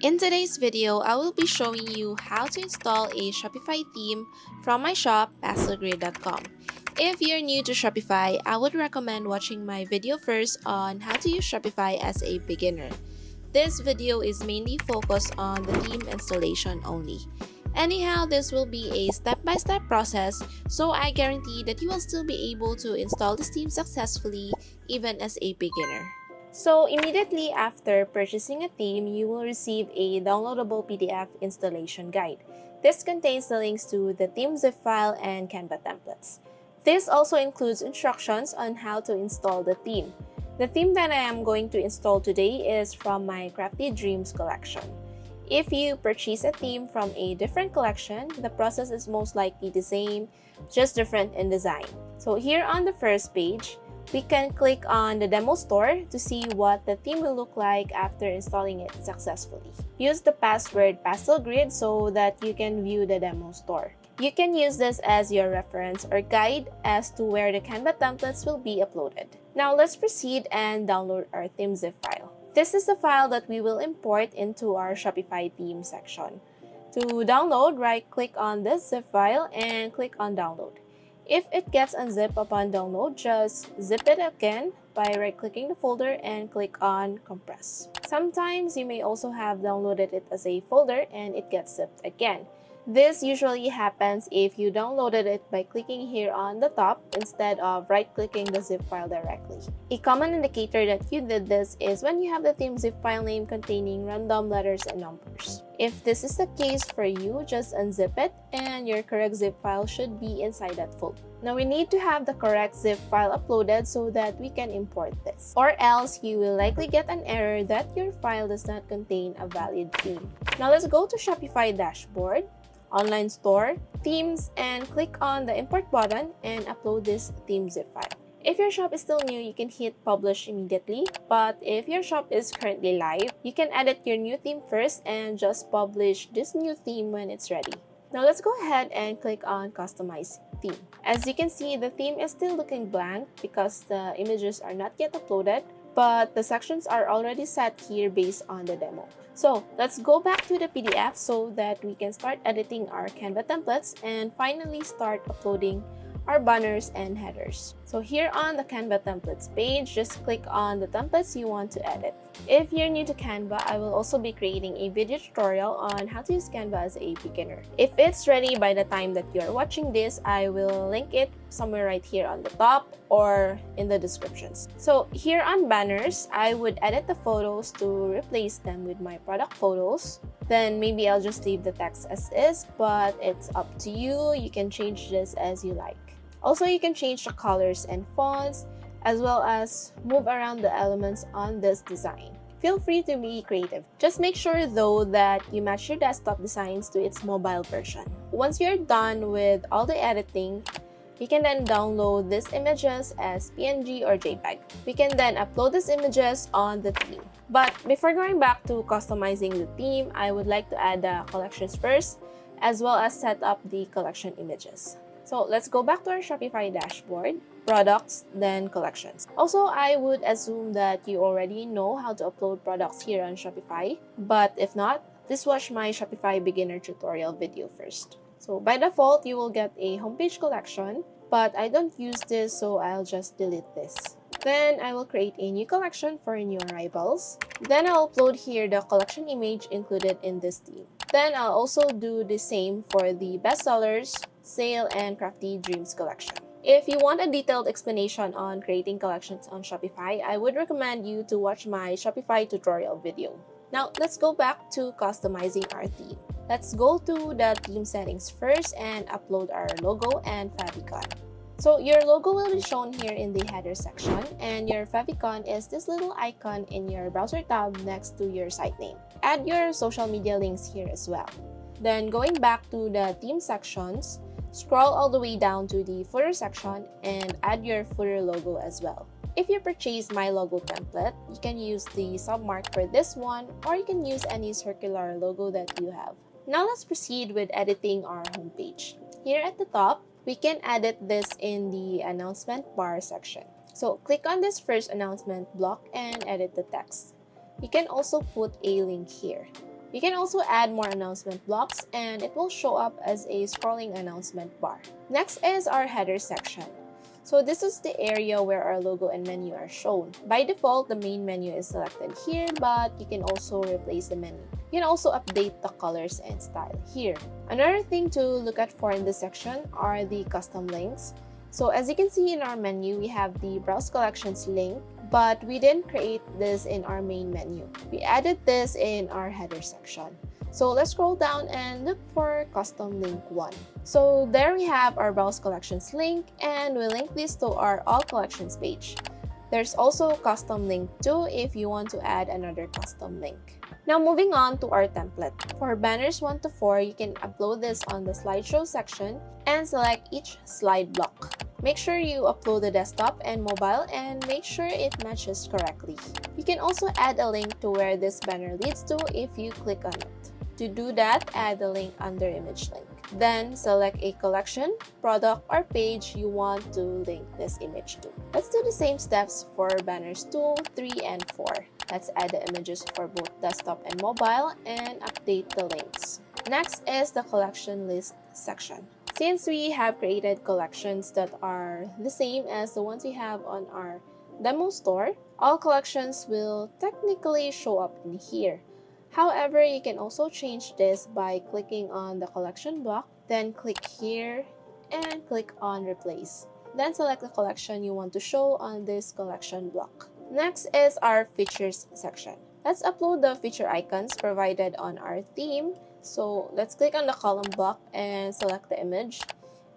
In today's video, I will be showing you how to install a Shopify theme from my shop, pastelgrid.com. If you're new to Shopify, I would recommend watching my video first on how to use Shopify as a beginner. This video is mainly focused on the theme installation only. Anyhow, this will be a step-by-step process, so I guarantee that you will still be able to install this theme successfully even as a beginner. So immediately after purchasing a theme, you will receive a downloadable PDF installation guide. This contains the links to the theme zip file and Canva templates. This also includes instructions on how to install the theme. The theme that I am going to install today is from my Crafty Dreams collection. If you purchase a theme from a different collection, the process is most likely the same, just different in design. So here on the first page, we can click on the demo store to see what the theme will look like after installing it successfully. Use the password pastelgrid so that you can view the demo store. You can use this as your reference or guide as to where the Canva templates will be uploaded. Now let's proceed and download our theme zip file. This is the file that we will import into our Shopify theme section. To download, right-click on this zip file and click on download. If it gets unzipped upon download, just zip it again by right-clicking the folder and click on compress. Sometimes you may also have downloaded it as a folder and it gets zipped again. This usually happens if you downloaded it by clicking here on the top instead of right-clicking the zip file directly. A common indicator that you did this is when you have the theme zip file name containing random letters and numbers. If this is the case for you, just unzip it and your correct zip file should be inside that folder. Now we need to have the correct zip file uploaded so that we can import this. Or else you will likely get an error that your file does not contain a valid theme. Now let's go to Shopify dashboard, online store, themes, and click on the import button and upload this theme zip file. If your shop is still new, you can hit publish immediately, but if your shop is currently live, you can edit your new theme first and just publish this new theme when it's ready. Now let's go ahead and click on customize theme. As you can see, the theme is still looking blank because the images are not yet uploaded, but the sections are already set here based on the demo. So let's go back to the PDF so that we can start editing our Canva templates and finally start uploading our banners and headers. So here on the Canva templates page, just click on the templates you want to edit. If you're new to Canva, I will also be creating a video tutorial on how to use Canva as a beginner. If it's ready by the time that you're watching this, I will link it somewhere right here on the top or in the descriptions. So here on banners, I would edit the photos to replace them with my product photos. Then maybe I'll just leave the text as is, but it's up to you. You can change this as you like. Also, you can change the colors and fonts, as well as move around the elements on this design. Feel free to be creative. Just make sure though that you match your desktop designs to its mobile version. Once you're done with all the editing, we can then download these images as PNG or JPEG. We can then upload these images on the theme. But before going back to customizing the theme, I would like to add the collections first, as well as set up the collection images. So let's go back to our Shopify dashboard, products, then collections. Also, I would assume that you already know how to upload products here on Shopify, but if not, please watch my Shopify beginner tutorial video first. So by default, you will get a homepage collection, but I don't use this, so I'll just delete this. Then I will create a new collection for new arrivals. Then I'll upload here the collection image included in this theme. Then I'll also do the same for the bestsellers, sale, and Crafty Dreams collection. If you want a detailed explanation on creating collections on Shopify, I would recommend you to watch my Shopify tutorial video. Now let's go back to customizing our theme. Let's go to the theme settings first and upload our logo and favicon. So your logo will be shown here in the header section, and your favicon is this little icon in your browser tab next to your site name. Add your social media links here as well. Then going back to the theme sections, scroll all the way down to the footer section and add your footer logo as well. If you purchase my logo template, you can use the submark for this one, or you can use any circular logo that you have. Now let's proceed with editing our homepage. Here at the top, we can edit this in the announcement bar section. So click on this first announcement block and edit the text. You can also put a link here. You can also add more announcement blocks and it will show up as a scrolling announcement bar. Next is our header section. So this is the area where our logo and menu are shown. By default, the main menu is selected here, but you can also replace the menu. You can also update the colors and style here. Another thing to look at for in this section are the custom links. So as you can see in our menu, we have the Browse Collections link, but we didn't create this in our main menu. We added this in our header section. So let's scroll down and look for custom link 1. So there we have our Browse Collections link, and we link this to our All Collections page. There's also custom link 2 if you want to add another custom link. Now moving on to our template. For banners 1 to 4, you can upload this on the slideshow section and select each slide block. Make sure you upload the desktop and mobile and make sure it matches correctly. You can also add a link to where this banner leads to if you click on it. To do that, add the link under image link. Then select a collection, product, or page you want to link this image to. Let's do the same steps for banners 2, 3, and 4. Let's add the images for both desktop and mobile and update the links. Next is the collection list section. Since we have created collections that are the same as the ones we have on our demo store, all collections will technically show up in here. However, you can also change this by clicking on the collection block, then click here and click on replace. Then select the collection you want to show on this collection block. Next is our features section. Let's upload the feature icons provided on our theme. So let's click on the column block and select the image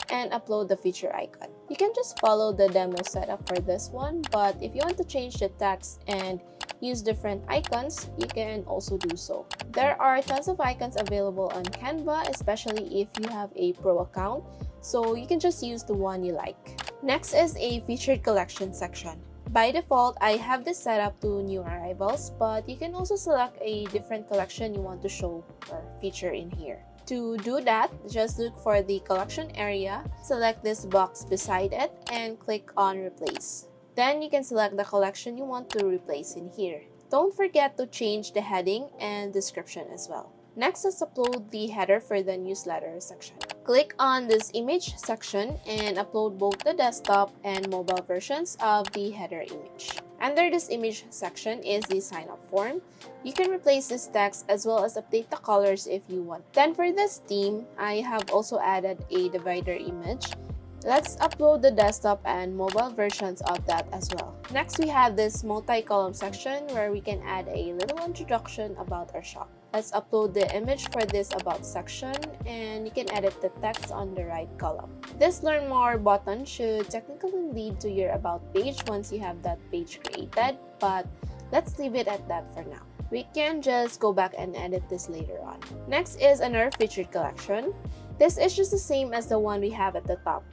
and upload the feature icon. You can just follow the demo setup for this one, but if you want to change the text and use different icons, you can also do so. There are tons of icons available on Canva, especially if you have a pro account, so you can just use the one you like. Next is a featured collection section. By default, I have this set up to new arrivals, but you can also select a different collection you want to show or feature in here. To do that, just look for the collection area, select this box beside it, and click on replace. Then you can select the collection you want to replace in here. Don't forget to change the heading and description as well. Next, let's upload the header for the newsletter section. Click on this image section and upload both the desktop and mobile versions of the header image. Under this image section is the sign up form. You can replace this text as well as update the colors if you want. Then for this theme, I have also added a divider image. Let's upload the desktop and mobile versions of that as well. Next, we have this multi-column section where we can add a little introduction about our shop. Let's upload the image for this about section and you can edit the text on the right column. This learn more button should technically lead to your about page once you have that page created, but let's leave it at that for now. We can just go back and edit this later on. Next is another featured collection. This is just the same as the one we have at the top.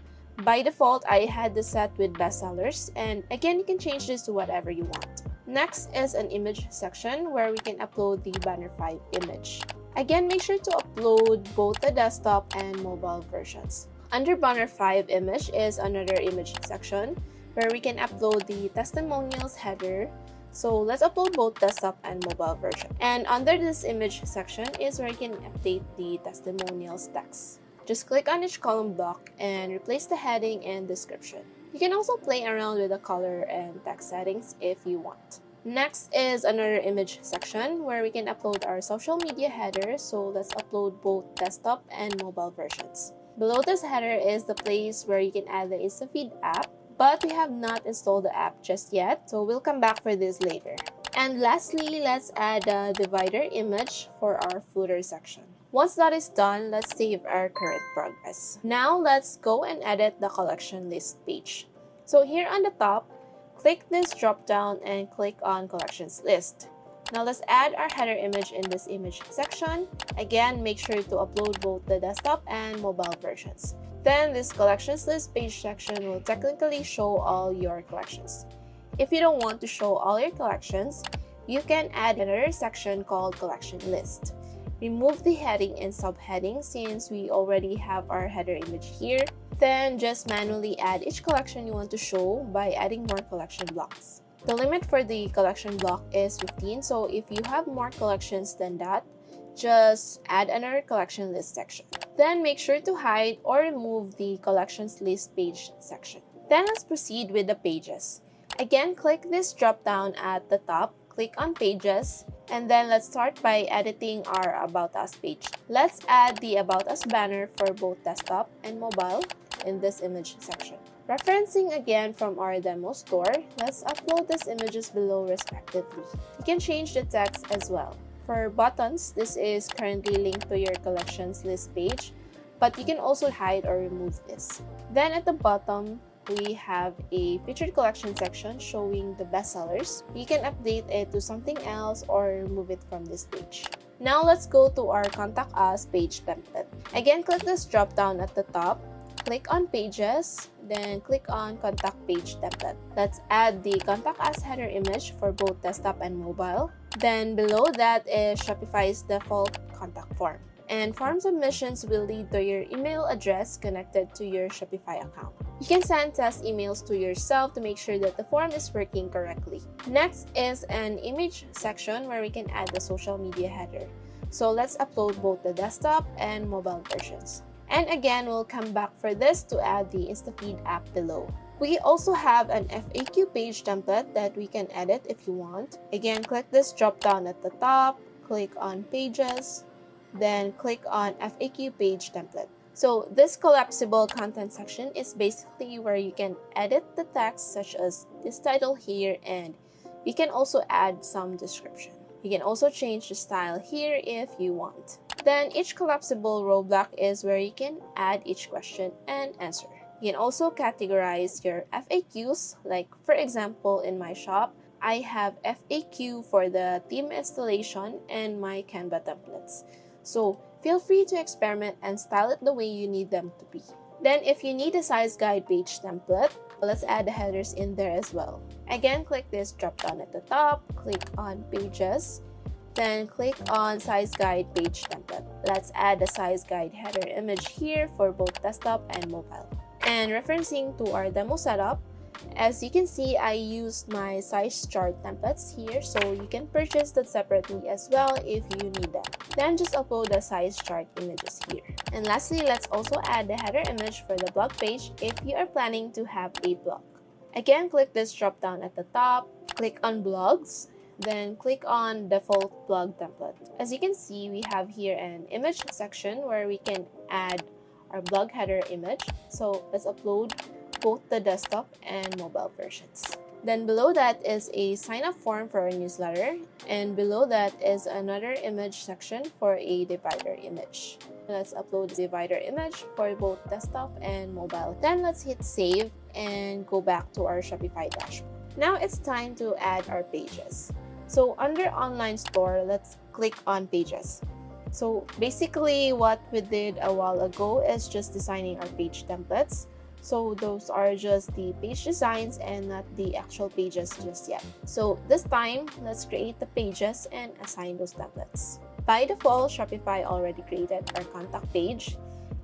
By default, I had this set with bestsellers, and again, you can change this to whatever you want. Next is an image section where we can upload the banner 5 image. Again, make sure to upload both the desktop and mobile versions. Under banner 5 image is another image section where we can upload the testimonials header. So let's upload both desktop and mobile version. And under this image section is where you can update the testimonials text. Just click on each column block and replace the heading and description. You can also play around with the color and text settings if you want. Next is another image section where we can upload our social media header. So let's upload both desktop and mobile versions. Below this header is the place where you can add the Instafeed app, but we have not installed the app just yet, so we'll come back for this later. And lastly, let's add a divider image for our footer section. Once that is done, let's save our current progress. Now let's go and edit the collection list page. So here on the top, click this drop down and click on collections list. Now let's add our header image in this image section. Again, make sure to upload both the desktop and mobile versions. Then this collections list page section will technically show all your collections. If you don't want to show all your collections, you can add another section called collection list. Remove the heading and subheading since we already have our header image here. Then just manually add each collection you want to show by adding more collection blocks. The limit for the collection block is 15, so if you have more collections than that, just add another collection list section. Then make sure to hide or remove the collections list page section. Then let's proceed with the pages. Again, click this drop down at the top, click on pages, and then let's start by editing our About Us page. Let's add the About Us banner for both desktop and mobile in this image section. Referencing again from our demo store, let's upload these images below respectively. You can change the text as well. For buttons, this is currently linked to your collections list page, but you can also hide or remove this. Then at the bottom, we have a featured collection section showing the bestsellers. You can update it to something else or remove it from this page. Now let's go to our Contact Us page template. Again, click this drop down at the top. Click on Pages, then click on Contact Page Template. Let's add the Contact Us header image for both desktop and mobile. Then below that is Shopify's default contact form. And form submissions will lead to your email address connected to your Shopify account. You can send test emails to yourself to make sure that the form is working correctly. Next is an image section where we can add the social media header. So let's upload both the desktop and mobile versions. And again, we'll come back for this to add the Instafeed app below. We also have an FAQ page template that we can edit if you want. Again, click this drop down at the top, click on Pages, then click on FAQ page template. So this collapsible content section is basically where you can edit the text such as this title here, and you can also add some description. You can also change the style here if you want. Then each collapsible row block is where you can add each question and answer. You can also categorize your FAQs, like for example in my shop, I have FAQ for the theme installation and my Canva templates. So feel free to experiment and style it the way you need them to be. Then if you need a size guide page template, let's add the headers in there as well. Again, click this drop down at the top, click on Pages, then click on Size Guide Page Template. Let's add the Size Guide header image here for both desktop and mobile. And referencing to our demo setup, as you can see, I used my size chart templates here, so you can purchase that separately as well if you need them. Then just upload the size chart images here. And lastly, let's also add the header image for the blog page if you are planning to have a blog. Again, click this drop down at the top, click on Blogs, then click on Default Blog Template. As you can see, we have here an image section where we can add our blog header image. So let's upload both the desktop and mobile versions. Then below that is a sign-up form for our newsletter, and below that is another image section for a divider image. Let's upload the divider image for both desktop and mobile. Then let's hit save and go back to our Shopify dashboard. Now it's time to add our pages. So under online store, let's click on Pages. So basically what we did a while ago is just designing our page templates. So those are just the page designs and not the actual pages just yet. So this time, let's create the pages and assign those templates. By default, Shopify already created our contact page,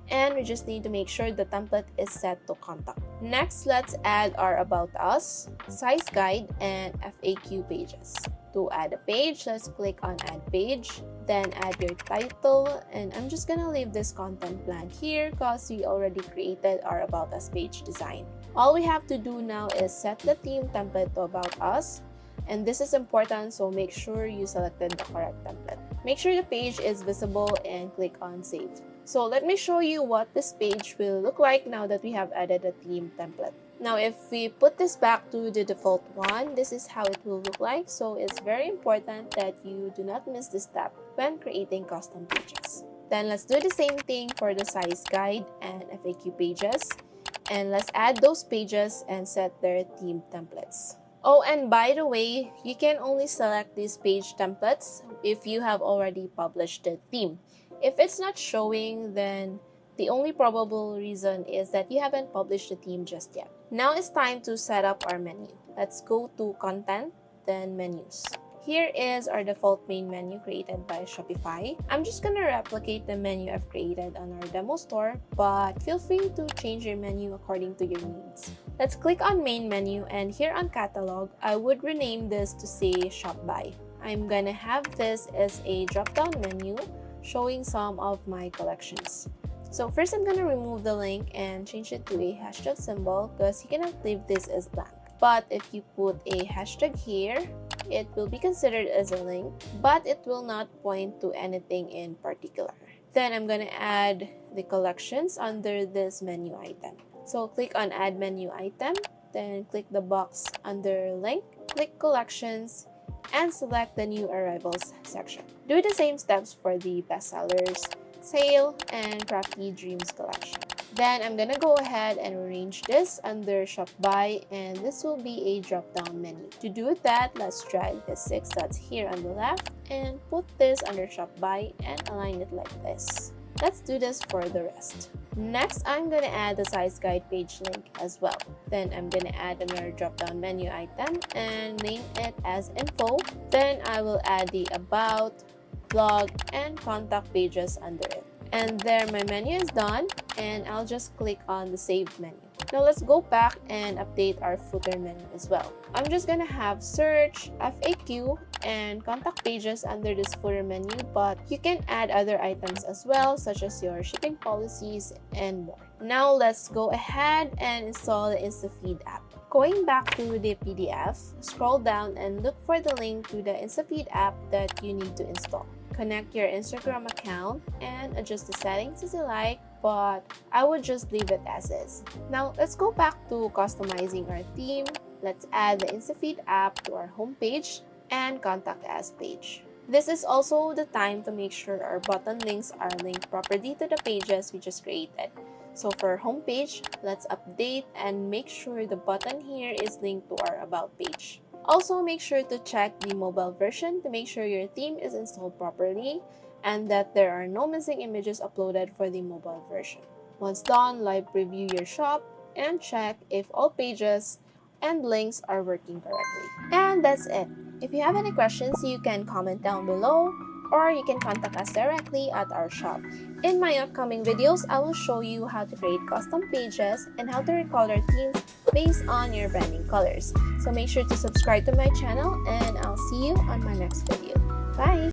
and we just need to make sure the template is set to contact. Next, let's add our About Us, Size Guide, and FAQ pages. To add a page, let's click on Add Page, then add your title, and I'm just gonna leave this content blank here because we already created our About Us page design. All we have to do now is set the theme template to About Us, and this is important, so make sure you selected the correct template. Make sure the page is visible and click on Save. So let me show you what this page will look like now that we have added a theme template. Now if we put this back to the default one, this is how it will look like. So it's very important that you do not miss this step when creating custom pages. Then let's do the same thing for the size guide and FAQ pages. And let's add those pages and set their theme templates. Oh, and by the way, you can only select these page templates if you have already published the theme. If it's not showing, then the only probable reason is that you haven't published the theme just yet. Now it's time to set up our menu. Let's go to Content, then Menus. Here is our default main menu created by Shopify. I'm just gonna replicate the menu I've created on our demo store, but feel free to change your menu according to your needs. Let's click on Main Menu, and here on Catalog, I would rename this to say Shop By. I'm gonna have this as a drop-down menu showing some of my collections. So first I'm gonna remove the link and change it to a hashtag symbol because you cannot leave this as blank. But if you put a hashtag here, it will be considered as a link, but it will not point to anything in particular. Then I'm gonna add the collections under this menu item. So click on add menu item, then click the box under link, click collections, and select the new arrivals section. Do the same steps for the bestsellers, sale, and crafty dreams collection. Then I'm gonna go ahead and arrange this under shop by, and this will be a drop-down menu. To do that, let's drag the 6 dots here on the left and put this under shop by and align it like this. Let's do this for the rest. Next, I'm gonna add the size guide page link as well. Then I'm gonna add another drop-down menu item and name it as info. Then I will add the about, blog, and contact pages under it. And there my menu is done, and I'll just click on the save menu. Now let's go back and update our footer menu as well. I'm just gonna have search, FAQ, and contact pages under this footer menu, but you can add other items as well, such as your shipping policies and more. Now let's go ahead and install the Instafeed app. Going back to the PDF, scroll down and look for the link to the Instafeed app that you need to install. Connect your Instagram account and adjust the settings as you like, but I would just leave it as is. Now let's go back to customizing our theme. Let's add the Instafeed app to our homepage and contact us page. This is also the time to make sure our button links are linked properly to the pages we just created. So for our homepage, let's update and make sure the button here is linked to our about page. Also, make sure to check the mobile version to make sure your theme is installed properly and that there are no missing images uploaded for the mobile version. Once done, live preview your shop and check if all pages and links are working correctly. And that's it. If you have any questions, you can comment down below or you can contact us directly at our shop. In my upcoming videos, I will show you how to create custom pages and how to recolor themes based on your branding colors. So make sure to subscribe to my channel and I'll see you on my next video. Bye!